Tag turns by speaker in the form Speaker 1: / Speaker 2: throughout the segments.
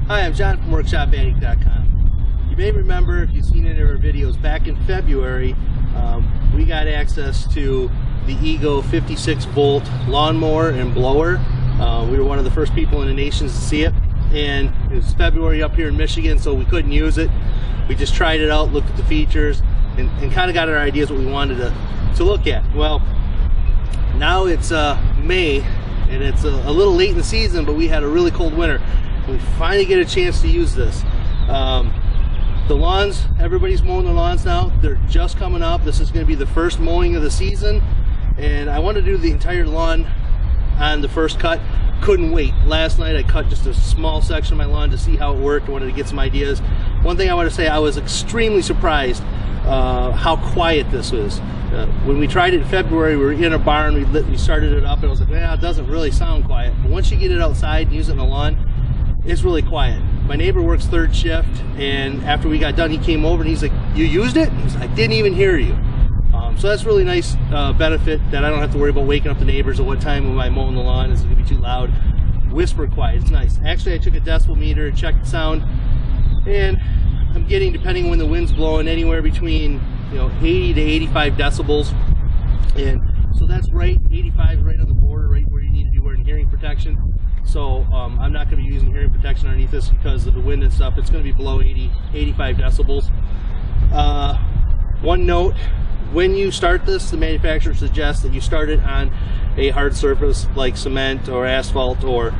Speaker 1: Hi, I'm John from WorkshopAddict.com. You may remember, if you've seen any of our videos, back in February, we got access to the Ego 56-volt lawnmower and blower. We were one of the first people in the nation to see it, and it was February up here in Michigan, so we couldn't use it. We just tried it out, looked at the features, and kind of got our ideas what we wanted to look at. Well, now it's May, and it's a little late in the season, but we had a really cold winter. We finally get a chance to use this. The lawns, everybody's mowing the lawns now. They're just coming up. This is going to be the first mowing of the season, and I want to do the entire lawn on the first cut. Couldn't wait. Last night I cut just a small section of my lawn to see how it worked. I wanted to get some ideas. One thing I want to say, I was extremely surprised how quiet this was. When we tried it in February, we were in a barn, we started it up, and I was like, well, it doesn't really sound quiet. But once you get it outside and use it in the lawn, it's really quiet. My neighbor works third shift, and after we got done, he came over and he's like, you used it? He's like, I didn't even hear you. So that's really nice benefit, that I don't have to worry about waking up the neighbors at what time am I mowing the lawn. Is it gonna be too loud? Whisper quiet, it's nice. Actually, I took a decibel meter, checked the sound, and I'm getting, depending on when the wind's blowing, anywhere between 80 to 85 decibels. And so that's right, 85 is right on the border, right where you need to be wearing hearing protection. So I'm not going to be using hearing protection underneath this because of the wind and stuff. It's going to be below 80, 85 decibels. One note, when you start this, the manufacturer suggests that you start it on a hard surface like cement or asphalt, or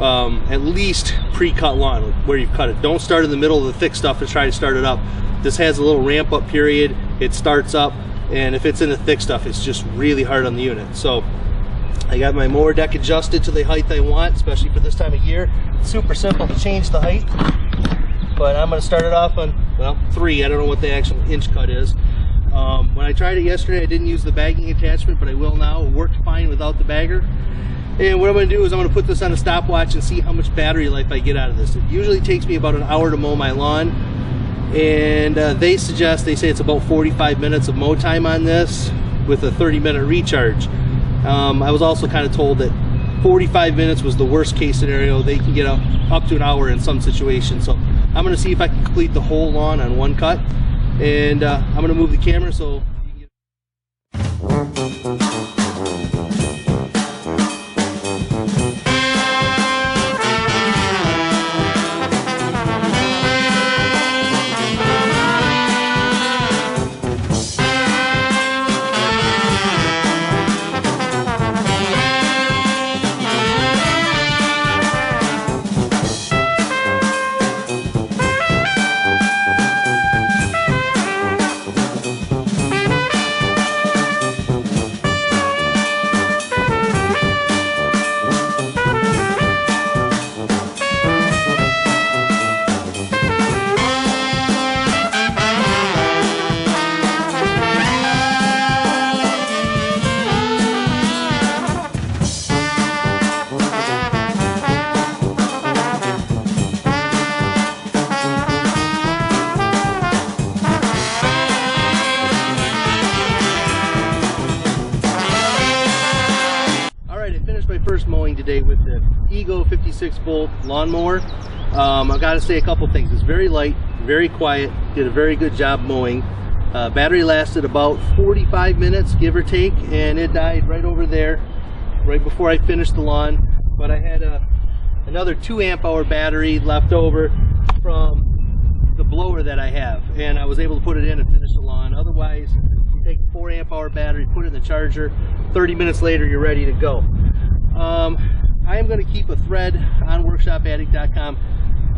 Speaker 1: at least pre-cut lawn where you've cut it. Don't start in the middle of the thick stuff and try to start it up. This has a little ramp up period. It starts up, and if it's in the thick stuff, it's just really hard on the unit. So I got my mower deck adjusted to the height I want, especially for this time of year. It's super simple to change the height, but I'm going to start it off on, well, 3. I don't know what the actual inch cut is. When I tried it yesterday, I didn't use the bagging attachment, but I will now. It worked fine without the bagger. And what I'm going to do is I'm going to put this on a stopwatch and see how much battery life I get out of this. It usually takes me about an hour to mow my lawn, and they say it's about 45 minutes of mow time on this with a 30-minute recharge. I was also kind of told that 45 minutes was the worst case scenario. They can get up to an hour in some situations. So I'm going to see if I can complete the whole lawn on one cut, and I'm going to move the camera so you can get... First mowing today with the Ego 56-volt lawnmower. I've got to say a couple things. It's very light, very quiet, did a very good job mowing. Battery lasted about 45 minutes, give or take, and it died right over there, right before I finished the lawn. But I had another 2 amp hour battery left over from the blower that I have, and I was able to put it in and finish the lawn. Otherwise, you take a 4 amp hour battery, put it in the charger, 30 minutes later you're ready to go. I am going to keep a thread on WorkshopAddict.com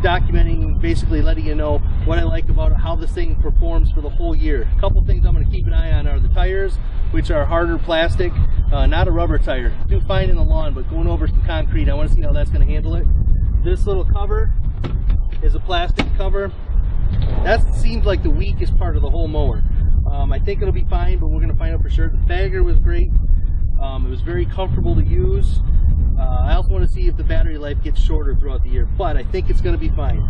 Speaker 1: documenting, basically letting you know what I like about it, how this thing performs for the whole year. A couple things I'm going to keep an eye on are the tires, which are harder plastic, not a rubber tire. Do fine in the lawn, but going over some concrete, I want to see how that's going to handle it. This little cover is a plastic cover. That seems like the weakest part of the whole mower. I think it'll be fine, but we're going to find out for sure. The bagger was great. It was very comfortable to use. I also want to see if the battery life gets shorter throughout the year, but I think it's going to be fine.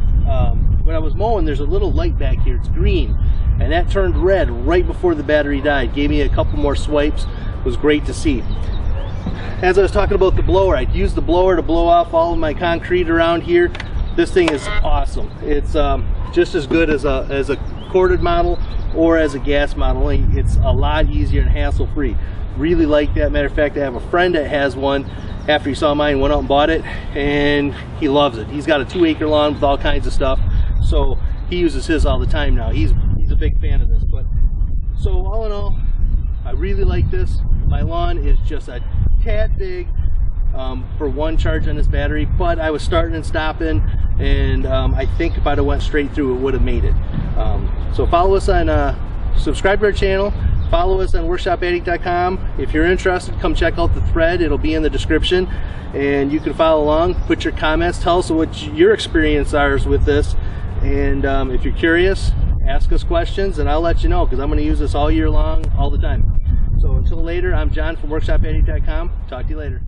Speaker 1: When I was mowing, there's a little light back here. It's green, and that turned red right before the battery died. Gave me a couple more swipes. It was great to see. As I was talking about the blower, I'd use the blower to blow off all of my concrete around here. This thing is awesome. It's just as good as a corded model or as a gas model. Only it's a lot easier and hassle-free. Really like that. Matter of fact, I have a friend that has one. After he saw mine, went out and bought it, and he loves it. He's got a 2-acre lawn with all kinds of stuff, so he uses his all the time now. He's a big fan of this. But so all in all, I really like this. My lawn is just a tad big for one charge on this battery, but I was starting and stopping, and I think if I'd have went straight through, it would have made it. So follow us on, subscribe to our channel, follow us on workshopaddict.com. If you're interested, come check out the thread. It'll be in the description, and you can follow along, put your comments, tell us what your experience is with this, and if you're curious, ask us questions, and I'll let you know, because I'm going to use this all year long, all the time. So until later, I'm John from workshopaddict.com. Talk to you later.